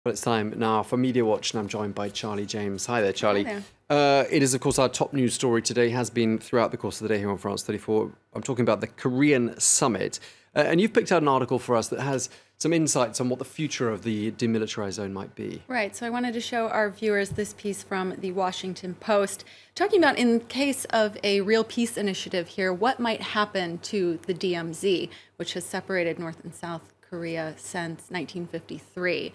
Well, it's time now for Media Watch, and I'm joined by Charlie James. Hi there, Charlie. Hi there. It is, of course, our top news story today, has been throughout the course of the day here on France 34. I'm talking about the Korean summit. And you've picked out an article for us that has some insights on what the future of the demilitarized zone might be. Right, so I wanted to show our viewers this piece from the Washington Post, talking about, in case of a real peace initiative here, what might happen to the DMZ, which has separated North and South Korea since 1953.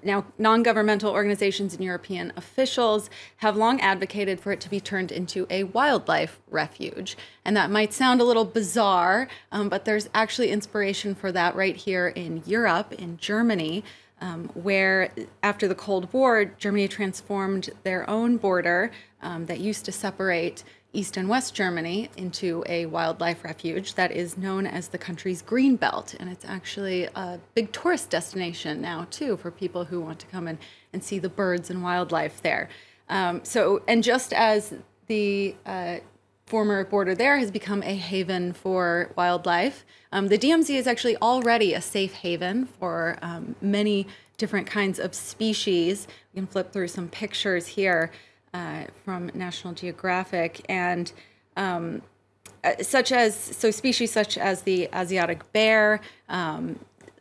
Now, non-governmental organizations and European officials have long advocated for it to be turned into a wildlife refuge. And that might sound a little bizarre, but there's actually inspiration for that right here in Europe, in Germany, where after the Cold War, Germany transformed their own border that used to separate East and West Germany into a wildlife refuge that is known as the country's green belt. And it's actually a big tourist destination now, too, for people who want to come in and see the birds and wildlife there. And just as the former border there has become a haven for wildlife, the DMZ is actually already a safe haven for many different kinds of species. We can flip through some pictures here from National Geographic, and species such as the Asiatic bear,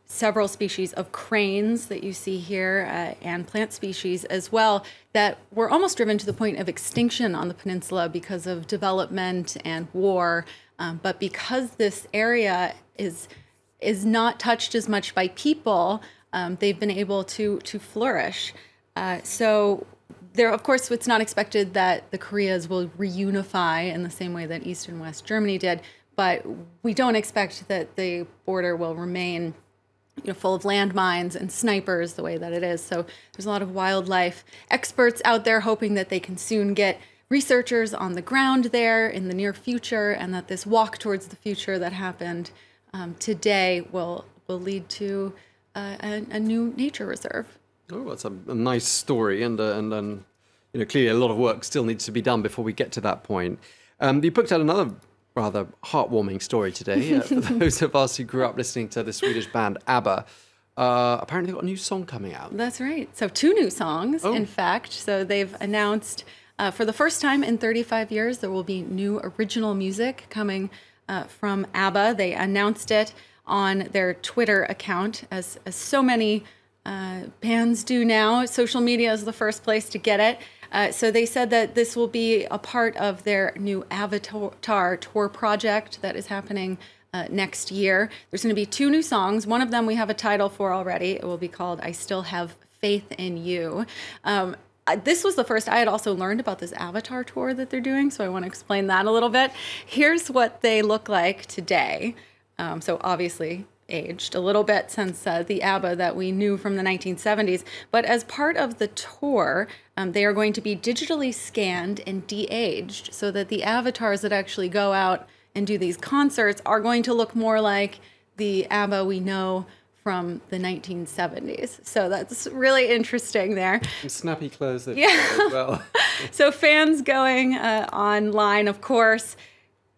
several species of cranes that you see here, and plant species as well that were almost driven to the point of extinction on the peninsula because of development and war. But because this area is not touched as much by people, they've been able to flourish. There, of course, it's not expected that the Koreas will reunify in the same way that East and West Germany did, but we don't expect that the border will remain full of landmines and snipers the way that it is. So there's a lot of wildlife experts out there hoping that they can soon get researchers on the ground there in the near future, and that this walk towards the future that happened today will lead to a new nature reserve. Oh, that's a nice story, and clearly a lot of work still needs to be done before we get to that point. You picked out another rather heartwarming story today. For those of us who grew up listening to the Swedish band ABBA, apparently they've got a new song coming out. That's right. So 2 new songs, in fact. So they've announced for the first time in 35 years there will be new original music coming from ABBA. They announced it on their Twitter account, as so many bands do now. Social media is the first place to get it. So they said that this will be a part of their new Avatar tour project that is happening next year. There's going to be 2 new songs. One of them we have a title for already. It will be called I Still Have Faith in You. This was the first I had also learned about this Avatar tour that they're doing, so I want to explain that a little bit. Here's what they look like today. So obviously aged a little bit since the ABBA that we knew from the 1970s. But as part of the tour, they are going to be digitally scanned and de-aged so that the avatars that actually go out and do these concerts are going to look more like the ABBA we know from the 1970s. So that's really interesting there. Some snappy clothes as well. So fans going online, of course,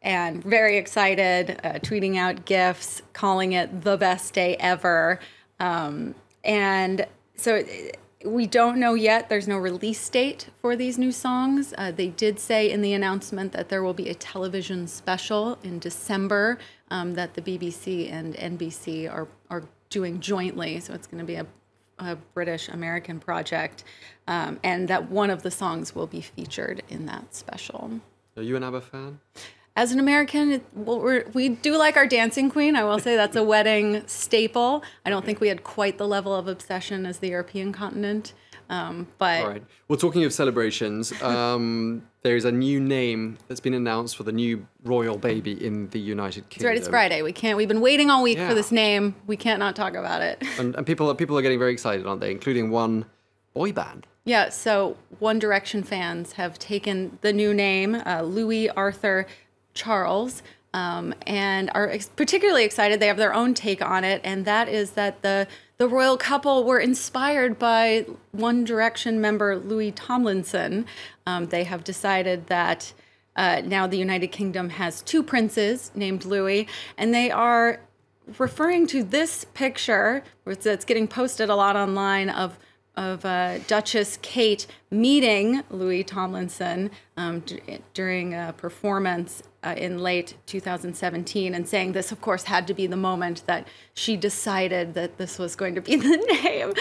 and very excited, tweeting out GIFs, calling it the best day ever. And so we don't know yet. There's no release date for these new songs. They did say in the announcement that there will be a television special in December that the BBC and NBC are doing jointly. So it's going to be a British-American project. And that one of the songs will be featured in that special. Are you an ABBA fan? As an American, we do like our Dancing Queen. I will say that's a wedding staple. I don't think we had quite the level of obsession as the European continent. But all right. Well, talking of celebrations, there is a new name that's been announced for the new royal baby in the United Kingdom. That's right. It's Friday. We've been waiting all week for this name. We can't not talk about it. And people are getting very excited, aren't they? Including one boy band. Yeah. So One Direction fans have taken the new name, Louis Arthur Charles, and are particularly excited. They have their own take on it, and that is that the royal couple were inspired by One Direction member Louis Tomlinson. They have decided that now the United Kingdom has 2 princes named Louis, and they are referring to this picture, that's getting posted a lot online, of of Duchess Kate meeting Louis Tomlinson during a performance in late 2017 and saying this, of course, had to be the moment that she decided that this was going to be the name.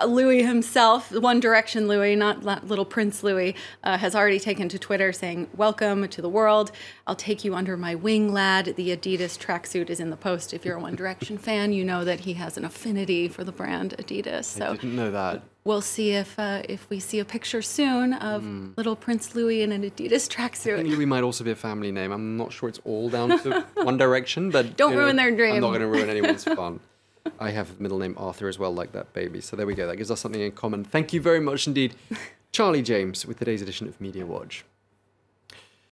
Louis himself, One Direction Louis, not little Prince Louis, has already taken to Twitter saying, "Welcome to the world. I'll take you under my wing, lad." The Adidas tracksuit is in the post. If you're a One Direction fan, you know that he has an affinity for the brand Adidas. So I didn't know that. We'll see if we see a picture soon of little Prince Louis in an Adidas tracksuit. I think Louis might also be a family name. I'm not sure it's all down to One Direction, but don't ruin their dream. I'm not going to ruin anyone's fun. I have a middle name Arthur as well, like that baby. So there we go. That gives us something in common. Thank you very much indeed, Charlie James, with today's edition of Media Watch.